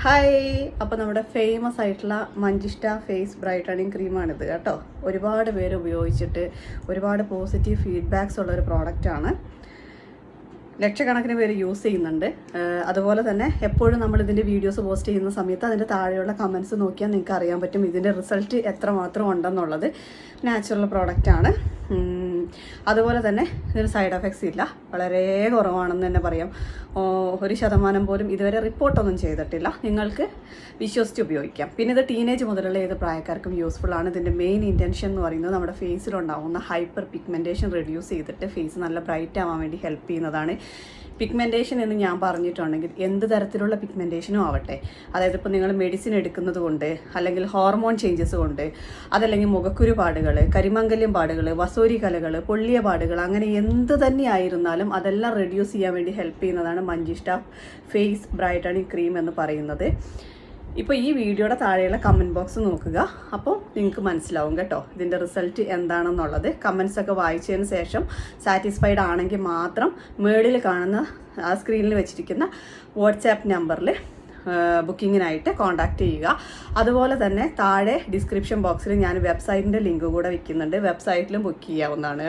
Hi, അപ്പോൾ നമ്മുടെ famous ആയിട്ടുള്ള മഞ്ചിഷ്ട ഫേസ് ബ്രൈറ്റനിങ് ക്രീമാണിത് കേട്ടോ. ഒരുപാട് പേര് ഉപയോഗിച്ചിട്ട് ഒരുപാട് പോസിറ്റീവ് ഫീഡ്ബാക്സ് ഉള്ളൊരു പ്രോഡക്റ്റാണ്. ലക്ഷക്കണക്കിന് പേര് യൂസ് ചെയ്യുന്നുണ്ട്. അതുപോലെ തന്നെ എപ്പോഴും നമ്മൾ ഇതിൻ്റെ വീഡിയോസ് പോസ്റ്റ് ചെയ്യുന്ന സമയത്ത് അതിൻ്റെ താഴെയുള്ള കമൻസ് നോക്കിയാൽ നിങ്ങൾക്ക് അറിയാൻ പറ്റും ഇതിൻ്റെ റിസൾട്ട് എത്രമാത്രം ഉണ്ടെന്നുള്ളത്. നാച്ചുറൽ പ്രോഡക്റ്റാണ്. അതുപോലെ തന്നെ ഇതിന് സൈഡ് എഫക്ട്സ് ഇല്ല, വളരെ കുറവാണെന്ന് തന്നെ പറയാം. 1% പോലും ഇതുവരെ റിപ്പോർട്ടൊന്നും ചെയ്തിട്ടില്ല. നിങ്ങൾക്ക് വിശ്വസിച്ച് ഉപയോഗിക്കാം. പിന്നെ ഇത് ടീനേജ് മുതലുള്ള ഏത് പ്രായക്കാർക്കും യൂസ്ഫുൾ ആണ്. ഇതിൻ്റെ മെയിൻ ഇൻറ്റൻഷൻ എന്ന് പറയുന്നത് നമ്മുടെ ഫേസിലുണ്ടാകുന്ന ഹൈപ്പർ പിഗ്മെൻറ്റേഷൻ റെഡ്യൂസ് ചെയ്തിട്ട് ഫേസ് നല്ല ബ്രൈറ്റ് ആവാൻ വേണ്ടി ഹെൽപ്പ് ചെയ്യുന്നതാണ്. പിഗ്മെൻറ്റേഷൻ എന്ന് ഞാൻ പറഞ്ഞിട്ടുണ്ടെങ്കിൽ എന്ത് തരത്തിലുള്ള പിഗ്മെൻറ്റേഷനും ആവട്ടെ, അതായത് ഇപ്പോൾ നിങ്ങൾ മെഡിസിൻ എടുക്കുന്നത് കൊണ്ട്, അല്ലെങ്കിൽ ഹോർമോൺ ചേഞ്ചസ് കൊണ്ട്, അതല്ലെങ്കിൽ മുഖക്കുരു പാടുകൾ, കരിമംഗല്യം പാടുകൾ, വസൂരി കലകൾ, പൊള്ളിയ പാടുകൾ, അങ്ങനെ എന്ത് തന്നെ ആയിരുന്നാലും അതെല്ലാം റെഡ്യൂസ് ചെയ്യാൻ വേണ്ടി ഹെൽപ്പ് ചെയ്യുന്നതാണ് മഞ്ചിഷ്ട ഫേസ് ബ്രൈറ്റനിങ് ക്രീം എന്ന് പറയുന്നത്. ഇപ്പോൾ ഈ വീഡിയോയുടെ താഴെയുള്ള കമൻറ്റ് ബോക്സ് നോക്കുക, അപ്പോൾ നിങ്ങൾക്ക് മനസ്സിലാവും കേട്ടോ ഇതിൻ്റെ റിസൾട്ട് എന്താണെന്നുള്ളത്. കമൻസ് ഒക്കെ വായിച്ചതിന് ശേഷം സാറ്റിസ്ഫൈഡ് ആണെങ്കിൽ മാത്രം മേളിൽ കാണുന്ന ആ സ്ക്രീനിൽ വെച്ചിരിക്കുന്ന വാട്സാപ്പ് നമ്പറിൽ ബുക്കിങ്ങിനായിട്ട് കോൺടാക്റ്റ് ചെയ്യുക. അതുപോലെ തന്നെ താഴെ ഡിസ്ക്രിപ്ഷൻ ബോക്സിൽ ഞാൻ വെബ്സൈറ്റിൻ്റെ ലിങ്ക് കൂടെ വയ്ക്കുന്നുണ്ട്. വെബ്സൈറ്റിലും ബുക്ക് ചെയ്യാവുന്നതാണ്.